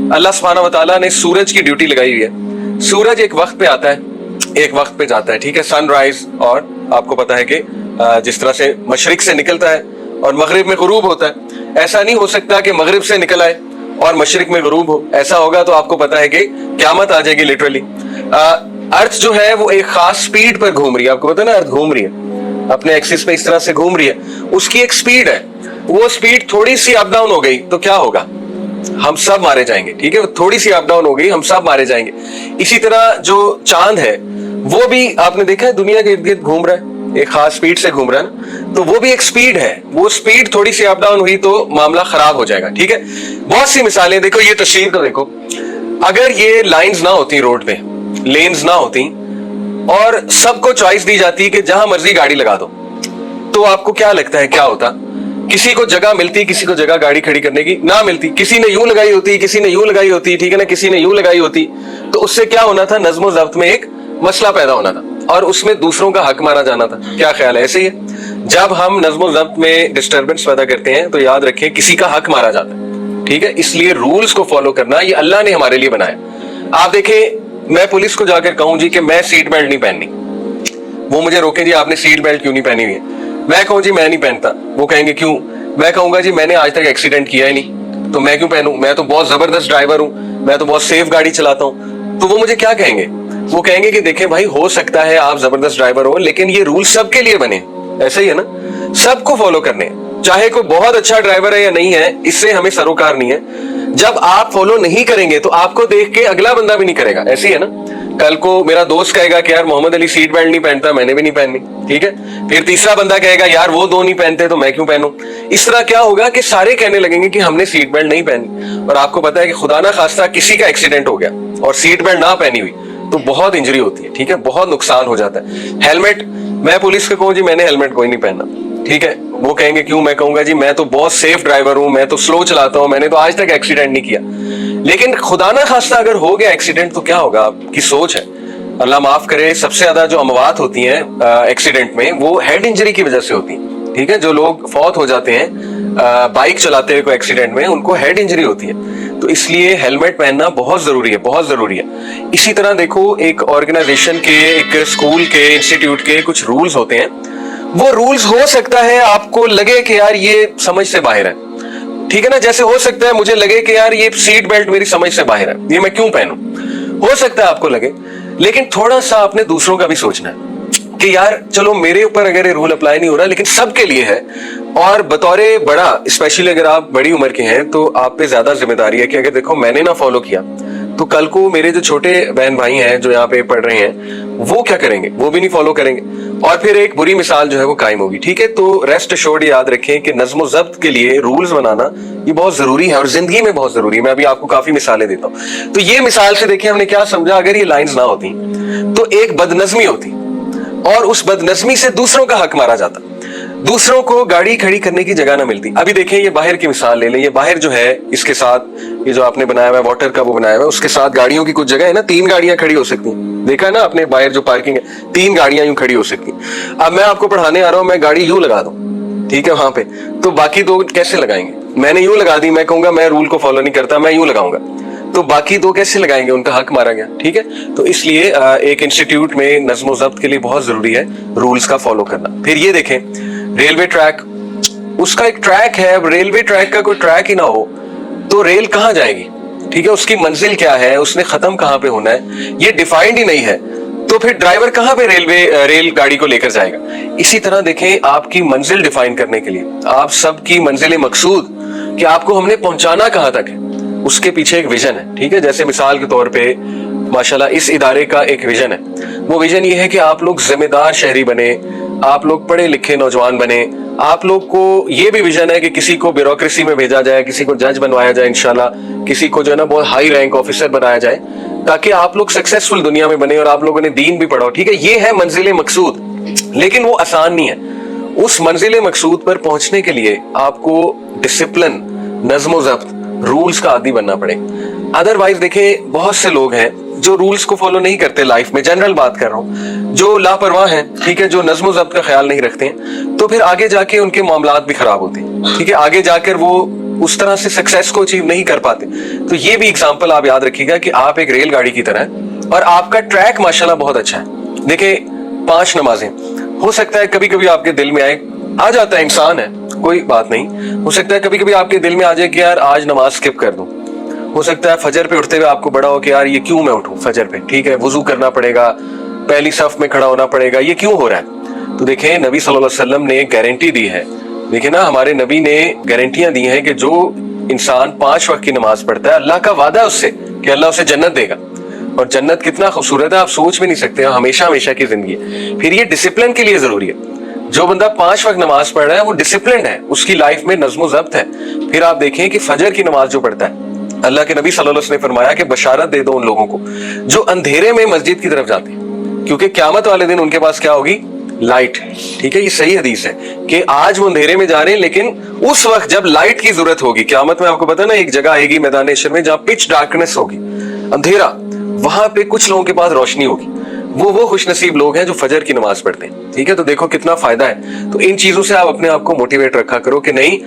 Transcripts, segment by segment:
अल्लाह सुब्हानहू व तआला ने सूरज की ड्यूटी लगाई हुई है। सूरज एक वक्त पे आता है, एक वक्त पे जाता है, ठीक है, सनराइज, और आपको पता है कि जिस तरह से मशरिक से निकलता है और मगरिब में गुरूब होता है, ऐसा नहीं हो सकता कि मगरिब से निकल आए और मशरिक में गुरूब हो। ऐसा होगा तो आपको पता है कि क़यामत आ जाएगी लिटरली। अर्थ जो है वो एक खास स्पीड पर घूम रही है, आपको पता है ना, अर्थ घूम रही है अपने एक्सिस पे, इस तरह से घूम रही है, उसकी एक स्पीड है। वो स्पीड थोड़ी सी अप डाउन हो गई तो क्या होगा, हम सब मारे जाएंगे, ठीक है, थोड़ी सी अप डाउन हो गई हम सब मारे जाएंगे। इसी तरह जो चांद है वो भी आपने देखा है दुनिया के इर्द गिर्द घूम रहा है, एक खास स्पीड से घूम रहा है ना, तो वो भी एक स्पीड है। वो स्पीड थोड़ी सी अप डाउन हुई तो मामला खराब हो जाएगा, ठीक है। बहुत सी मिसालें देखो, ये तस्वीर को देखो, अगर ये लाइंस ना होती रोड पे, लेन्स ना होती और सबको चॉइस दी जाती कि जहां मर्जी गाड़ी लगा दो, तो आपको क्या लगता है क्या होता? किसी को जगह मिलती, किसी को जगह गाड़ी खड़ी करने की ना मिलती, किसी ने यूं लगाई होती, किसी ने यूं लगाई होती, ठीक है ना, किसी ने यूं लगाई होती, तो उससे क्या होना था, नज़्म ज़ब्त में एक मसला पैदा होना था और उसमें दूसरों का हक मारा जाना था। क्या ख्याल है? ऐसे ही है, जब हम नज़्म ज़ब्त में डिस्टर्बेंस पैदा करते हैं तो याद रखें किसी का हक मारा जाता है, ठीक है। इसलिए रूल्स को फॉलो करना ये अल्लाह ने हमारे लिए बनाया। आप देखें, मैं पुलिस को जाकर कहूं जी कि मैं सीट बेल्ट नहीं पहननी, वो मुझे रोके जी आपने सीट बेल्ट क्यों नहीं पहनी हुई है, मैं कहूं जी मैं नहीं पहनता, वो कहेंगे क्यों, मैं कहूंगा जी मैंने आज तक एक्सीडेंट किया ही नहीं तो मैं क्यों पहनूं, मैं तो बहुत जबरदस्त ड्राइवर हूं, मैं तो बहुत सेफ गाड़ी चलाता हूं। तो वो मुझे क्या कहेंगे, वो कहेंगे कि देखें भाई, हो सकता है आप जबरदस्त ड्राइवर हो लेकिन ये रूल सबके लिए बने, ऐसे ही है ना, सबको फॉलो करने, चाहे कोई बहुत अच्छा ड्राइवर है या नहीं है, इससे हमें सरोकार नहीं है। जब आप फॉलो नहीं करेंगे तो आपको देख के अगला बंदा भी नहीं करेगा, ऐसे ही है ना। कल को मेरा दोस्त कहेगा कि यार मोहम्मद अली सीट बेल्ट नहीं पहनता, मैंने भी नहीं पहननी, ठीक है। फिर तीसरा बंदा कहेगा यार वो दो नहीं पहनते तो मैं क्यों पहनूं। इस तरह क्या होगा कि सारे कहने लगेंगे कि हमने सीट बेल्ट नहीं पहनी, और आपको पता है कि खुदा ना खास्ता किसी का एक्सीडेंट हो गया और सीट बेल्ट ना पहनी हुई तो बहुत इंजरी होती है, ठीक है, बहुत नुकसान हो जाता है। हेलमेट, मैं पुलिस को कहूँ जी मैंने हेलमेट कोई नहीं पहनना, ठीक है, वो कहेंगे क्यों, मैं कहूंगा जी मैं तो बहुत सेफ ड्राइवर हूं, मैं तो स्लो चलाता हूं, मैंने तो आज तक एक्सीडेंट नहीं किया। लेकिन खुदा ना खास्ता अगर हो गया एक्सीडेंट तो क्या होगा, आपकी सोच है। अल्लाह माफ करे, सबसे ज्यादा जो अमवात होती हैं एक्सीडेंट में वो हेड इंजरी की वजह से होती है, ठीक है। जो लोग फौत हो जाते हैं बाइक चलाते हुए कोई एक्सीडेंट में, उनको हेड इंजरी होती है। तो इसलिए हेलमेट पहनना बहुत जरूरी है, बहुत जरूरी है। इसी तरह देखो, एक ऑर्गेनाइजेशन के, एक स्कूल के, इंस्टीट्यूट के कुछ रूल्स होते हैं, वो रूल्स हो सकता है आपको लगे कि यार ये समझ से बाहर है, ठीक है ना। जैसे हो सकता है मुझे लगे कि यार ये सीट बेल्ट मेरी समझ से बाहर है, ये मैं क्यों पहनूं, हो सकता है आपको लगे। लेकिन थोड़ा सा आपने दूसरों का भी सोचना है कि यार चलो मेरे ऊपर अगर ये रूल अप्लाई नहीं हो रहा लेकिन सबके लिए है, और बतौरे बड़ा, स्पेशली अगर आप बड़ी उम्र के हैं तो आप पे ज्यादा जिम्मेदारी है कि अगर देखो मैंने ना फॉलो किया तो कल को मेरे जो छोटे बहन भाई हैं जो यहाँ पे पढ़ रहे हैं वो क्या करेंगे, वो भी नहीं फॉलो करेंगे और फिर एक बुरी मिसाल जो है वो कायम होगी, ठीक है। तो रेस्ट एश्योर्ड याद रखें कि नज़्म ज़ब्त के लिए रूल्स बनाना ये बहुत जरूरी है और जिंदगी में बहुत जरूरी है। मैं अभी आपको काफी मिसालें देता हूँ। तो ये मिसाल से देखिए हमने क्या समझा, अगर ये लाइंस ना होती तो एक बदनज़मी होती और उस बदनज़मी से दूसरों का हक मारा जाता, दूसरों को गाड़ी खड़ी करने की जगह ना मिलती। अभी देखें ये बाहर की मिसाल ले लें, ये बाहर जो है इसके साथ ये जो आपने बनाया हुआ है वाटर का वो बनाया हुआ है, उसके साथ गाड़ियों की कुछ जगह है ना, 3 गाड़ियां खड़ी हो सकती, देखा है ना आपने, बाहर जो पार्किंग है 3 गाड़ियां यूं खड़ी हो सकती। अब मैं आपको पढ़ाने आ रहा हूं, मैं गाड़ी यूं लगा दूं, ठीक है, वहां पे तो बाकी 2 कैसे लगाएंगे, मैंने यूं लगा दी, मैं कहूंगा मैं रूल को फॉलो नहीं करता, मैं यूं लगाऊंगा, तो बाकी 2 कैसे लगाएंगे, उनका हक मारा गया, ठीक है। तो इसलिए एक इंस्टीट्यूट में नज़्म ज़ब्त के लिए बहुत जरूरी है रूल्स का फॉलो करना। फिर ये देखें रेलवे ट्रैक, उसका एक ट्रैक है, अब रेलवे ट्रैक का कोई ट्रैक ही ना हो तो रेल कहां जाएगी, ठीक है, उसकी मंजिल क्या है, उसने खत्म कहां पे होना है, ये डिफाइंड ही नहीं है, तो फिर ड्राइवर कहां पे रेल गाड़ी को लेकर जाएगा। इसी तरह देखें आपकी मंजिल डिफाइन करने के लिए, आप सबकी मंजिल मकसूद कि आपको हमने पहुंचाना कहां तक है, उसके पीछे एक विजन है, ठीक है। जैसे मिसाल के तौर पे माशाल्लाह इस इदारे का एक विजन है, वो विजन ये है कि आप लोग जिम्मेदार शहरी बने, आप लोग पढ़े लिखे नौजवान बने, आप लोग को ये भी विजन है कि किसी को ब्यूरोक्रेसी में भेजा जाए, किसी को जज बनवाया जाए इंशाल्लाह, किसी को जो है ना बहुत हाई रैंक ऑफिसर बनाया जाए, ताकि आप लोग सक्सेसफुल दुनिया में बने और आप लोगों ने दीन भी पढ़ो, ठीक है। ये है मंजिल मकसूद, लेकिन वो आसान नहीं है। उस मंजिल मकसूद पर पहुंचने के लिए आपको डिसिप्लिन, नज़्म ज़ब्त, रूल्स का आदी बनना पड़े। अदरवाइज देखें बहुत से लोग हैं जो रूल्स को फॉलो नहीं करते लाइफ में, जनरल बात कर रहा हूँ, जो लापरवाह हैं, ठीक है, जो नज़्म ज़ब्त का ख्याल नहीं रखते हैं, तो फिर आगे जाके उनके मामलात भी खराब होते हैं, ठीक है। आगे जाकर वो उस तरह से सक्सेस को अचीव नहीं कर पाते। तो ये भी एग्जाम्पल आप याद रखिएगा कि आप एक रेलगाड़ी की तरह है और आपका ट्रैक माशाल्लाह बहुत अच्छा है। देखिए 5 नमाजें, हो सकता है कभी कभी आपके दिल में आए, आ जाता है, इंसान है, कोई बात नहीं। हो सकता है कभी कभी आपके दिल में आ जाए कि यार आज नमाज स्किप कर दूं। हो सकता है फजर पे उठते हुए आपको बड़ा हो कि यार ये क्यों मैं उठूं फजर पे, ठीक है, वुजू करना पड़ेगा, पहली सफ में खड़ा होना पड़ेगा, ये क्यों हो रहा है। तो देखें नबी सल्लल्लाहु अलैहि वसल्लम ने गारंटी दी है, देखिए ना हमारे नबी ने गारंटियां दी हैं कि जो इंसान 5 वक्त की नमाज पढ़ता है अल्लाह का वादा है उससे कि अल्लाह उसे जन्नत देगा। और जन्नत कितना खूबसूरत है आप सोच भी नहीं सकते, हमेशा हमेशा की जिंदगी है। फिर ये डिसिप्लिन के लिए जरूरी है। जो बंदा 5 वक्त नमाज पढ़ रहा है वो डिसिप्लिन है, उसकी लाइफ में नज़्म ज़ब्त है। फिर आप देखें कि फजर की नमाज जो पढ़ता है, अल्लाह के नबी सल्लल्लाहु अलैहि वसल्लम ने फरमाया कि बशारत दे दो उन लोगों को जो अंधेरे में मस्जिद की तरफ जाते हैं, क्योंकि क़यामत वाले दिन उनके पास क्या होगी, लाइट। ठीक है, ये सही हदीस है कि आज वो अंधेरे में जा रहे हैं, लेकिन उस वक्त जब लाइट की जरूरत होगी क़यामत में, आपको पता है ना एक जगह आएगी मैदान हशर में जहां पिच डार्कनेस होगी, अंधेरा, वहां पे कुछ लोगों के पास रोशनी होगी। वो खुशनसीब लोग हैं जो फजर की नमाज पढ़ते हैं। ठीक है, तो देखो कितना फायदा है। तो इन चीजों से आप अपने आप को मोटिवेट रखा करो कि नहीं,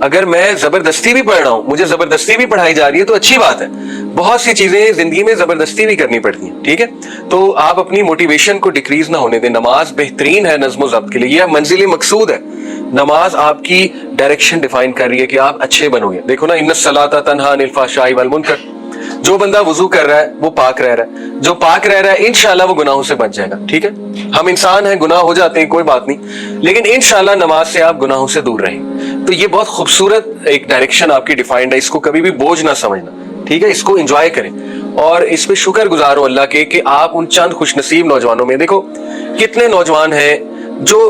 अगर मैं जबरदस्ती भी पढ़ रहा हूं, मुझे जबरदस्ती भी पढ़ाई जा रही है तो अच्छी बात है। बहुत सी चीजें जिंदगी में जबरदस्ती भी करनी पड़ती हैं। ठीक है, तो आप अपनी मोटिवेशन को डिक्रीज ना होने दें। नमाज बेहतरीन है नज़्म ज़ब्त के लिए, यह मंजिल मकसूद है। नमाज आपकी डायरेक्शन डिफाइन कर रही है कि आप अच्छे बनोगे। देखो ना, इन्नस सलाता तन्हा अनिल फ़हशाई वल मुनकर, जो बंदा वुजू कर रहा है वो पाक रह रहा है, जो पाक रह रहा है इंशाल्लाह वो गुनाहों से बच जाएगा। ठीक है, हम इंसान हैं, गुनाह हो जाते हैं, कोई बात नहीं, लेकिन इंशाल्लाह नमाज से आप गुनाहों से दूर रहें। तो ये बहुत खूबसूरत एक डायरेक्शन आपकी डिफाइंड है, इसको कभी भी बोझ ना समझना। ठीक है, इसको एंजॉय करें और इस पे शुक्र गुजार हो अल्लाह के कि आप उन चंद खुशनसीब नौजवानों में, देखो कितने नौजवान हैं जो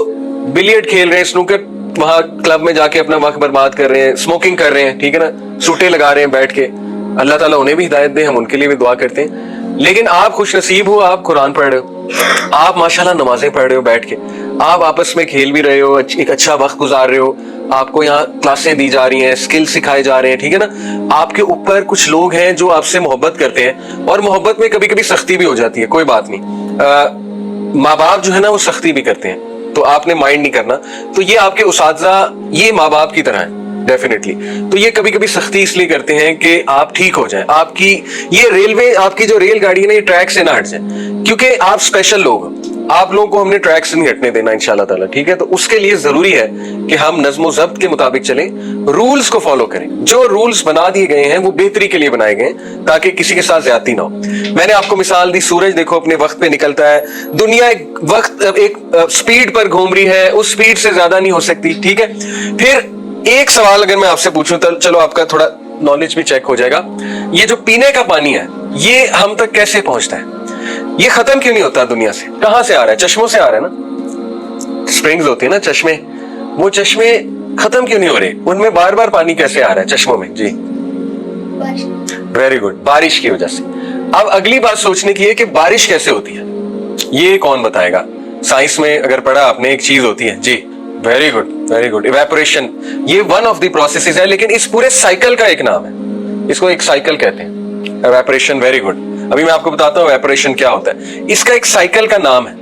बिलियर्ड खेल रहे हैं, स्नूकर वहां क्लब में जाके अपना वक्त बर्बाद कर रहे हैं, स्मोकिंग कर रहे हैं, ठीक है ना, सूटे लगा रहे हैं बैठ के। अल्लाह ताला उन्हें भी हिदायत दे, हम उनके लिए भी दुआ करते हैं। लेकिन आप खुश नसीब हो, आप कुरान पढ़ रहे हो, आप माशाल्लाह नमाजें पढ़ रहे हो बैठ के, आप आपस में खेल भी रहे हो, एक अच्छा वक्त गुजार रहे हो, आपको यहाँ क्लासें दी जा रही हैं, स्किल सिखाए जा रहे हैं। ठीक है ना, आपके ऊपर कुछ लोग हैं जो आपसे मोहब्बत करते हैं, और मोहब्बत में कभी कभी सख्ती भी हो जाती है, कोई बात नहीं। माँ बाप जो है ना वो सख्ती भी करते हैं, तो आपने माइंड नहीं करना। तो ये आपके उस्ताज़ा ये माँ बाप की तरह है डेफिनेटली। तो ये कभी कभी सख्ती इसलिए करते हैं कि आप ठीक हो जाए, आपकी ये रेलवे, आपकी जो रेलगाड़ी है ना, ये ट्रैक से ना हट जाए, क्योंकि आप स्पेशल लोग हो, आप लोगों को हमने ट्रैक से नहीं हटने देना इंशाल्लाह ताला। ठीक है, तो उसके लिए जरूरी है कि हम नज़्म ज़ब्त के मुताबिक चलें, रूल्स को फॉलो करें। जो रूल्स बना दिए गए हैं वो बेहतरी के लिए बनाए गए ताकि किसी के साथ ज्यादती ना हो। मैंने आपको मिसाल दी, सूरज देखो अपने वक्त पे निकलता है, दुनिया एक स्पीड पर घूम रही है, उस स्पीड से ज्यादा नहीं हो सकती। ठीक है, फिर एक सवाल अगर मैं आपसे पूछूं तो चलो आपका थोड़ा नॉलेज भी चेक हो जाएगा, ये जो पीने का पानी है ये हम तक कैसे पहुंचता है, ये खत्म क्यों नहीं होता दुनिया से, कहां से आ रहा है, चश्मों से आ रहा है ना, स्प्रिंग्स होती है ना चश्मे, वो चश्मे खत्म क्यों नहीं हो रहे, उनमें बार बार पानी कैसे आ रहा है चश्मों में। जी वेरी गुड, बारिश की वजह से। अब अगली बात सोचने की है कि बारिश कैसे होती है, ये कौन बताएगा। साइंस में अगर पढ़ा आपने एक चीज होती है, जी very good very good, evaporation, ये वन ऑफ द प्रोसेसेस है, लेकिन इस पूरे साइकिल का एक नाम है, इसको एक साइकिल कहते हैं, इवेपोरेशन। वेरी गुड, अभी मैं आपको बताता हूँ इवेपोरेशन क्या होता है, इसका एक साइकिल का नाम है,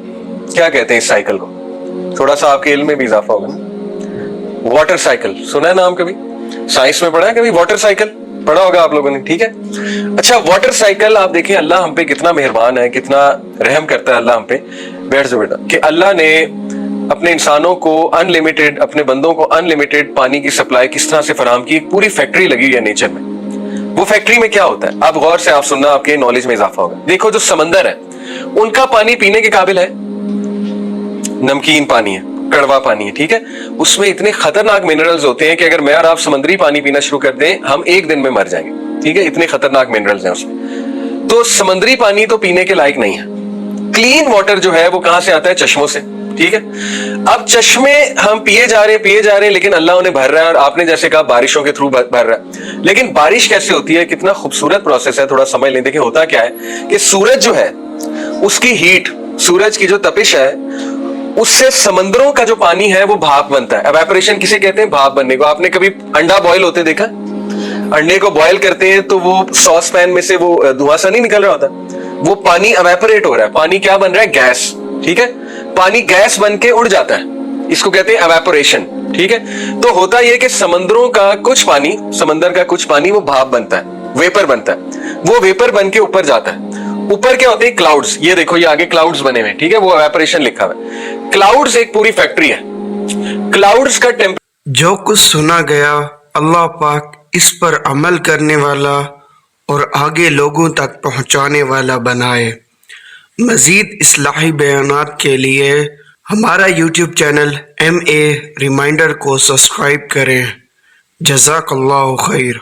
क्या कहते हैं इस साइकिल को, थोड़ा सा आपके इल्म में भी इजाफा होगा ना। वाटर साइकिल सुना है नाम कभी, साइंस में पढ़ा है कभी, वाटर साइकिल पढ़ा होगा आप लोगों ने। ठीक है, अच्छा वाटर साइकिल, आप देखिए अल्लाह हम पे कितना मेहरबान है, कितना रहम करता है अल्लाह हम पे। बैठ जाओ बेटा, कि अल्लाह ने अपने इंसानों को अनलिमिटेड, अपने बंदों को अनलिमिटेड पानी की सप्लाई किस तरह से फराहम की, पूरी फैक्ट्री लगी हुई है नेचर में। वो फैक्ट्री में क्या होता है, आप गौर से आप सुनना, आपके नॉलेज में इजाफा होगा। देखो जो समंदर है उनका पानी पीने के काबिल है, नमकीन पानी है, कड़वा पानी है, ठीक है, उसमें इतने खतरनाक मिनरल्स होते हैं कि अगर मैं और आप समुद्री पानी पीना शुरू कर दें हम एक दिन में मर जाएंगे। ठीक है, इतने खतरनाक मिनरल्स हैं उसमें। तो समुद्री पानी तो पीने के लायक नहीं है। क्लीन वाटर जो है वो कहां से आता है, चश्मों से। ठीक है, अब चश्मे हम पिए जा रहे हैं, लेकिन अल्लाह उन्हें भर रहा है, और आपने जैसे कहा बारिशों के थ्रू भर रहा है। लेकिन बारिश कैसे होती है, कितना खूबसूरत प्रोसेस है, थोड़ा समझ लें। देखिए होता क्या है कि सूरज जो है उसकी हीट, सूरज की जो तपिश है, उससे समंदरों का जो पानी है वो भाप बनता है। एवेपोरेशन किसे कहते हैं, भाप बनने को। आपने कभी अंडा बॉयल होते देखा, अंडे को बॉयल करते हैं तो वो सॉस पैन में से वो धुआं सा नहीं निकल रहा होता, वो पानी एवेपोरेट हो रहा है, पानी क्या बन रहा है, गैस। ठीक है, पानी गैस बन के उड़ जाता है, इसको कहते हैं evaporation, ठीक है। तो होता ये कि समंदरों का कुछ पानी, समंदर का कुछ पानी वो भाप बनता है, वेपर बनता है, वो वेपर बन के ऊपर जाता है। ऊपर क्या होते हैं? क्लाउड्स। ये देखो ये आगे क्लाउड्स बने हुए, ठीक है, वो evaporation लिखा हुआ है। क्लाउड्स एक पूरी फैक्ट्री है। क्लाउड्स का जो कुछ सुना गया अल्लाह पाक इस पर अमल करने वाला और आगे लोगों तक पहुंचाने वाला बनाए। मज़ीद इस्लाही बयानात के लिए हमारा यूट्यूब चैनल MA रिमाइंडर को सब्सक्राइब करें। जज़ाकल्लाहु खैर।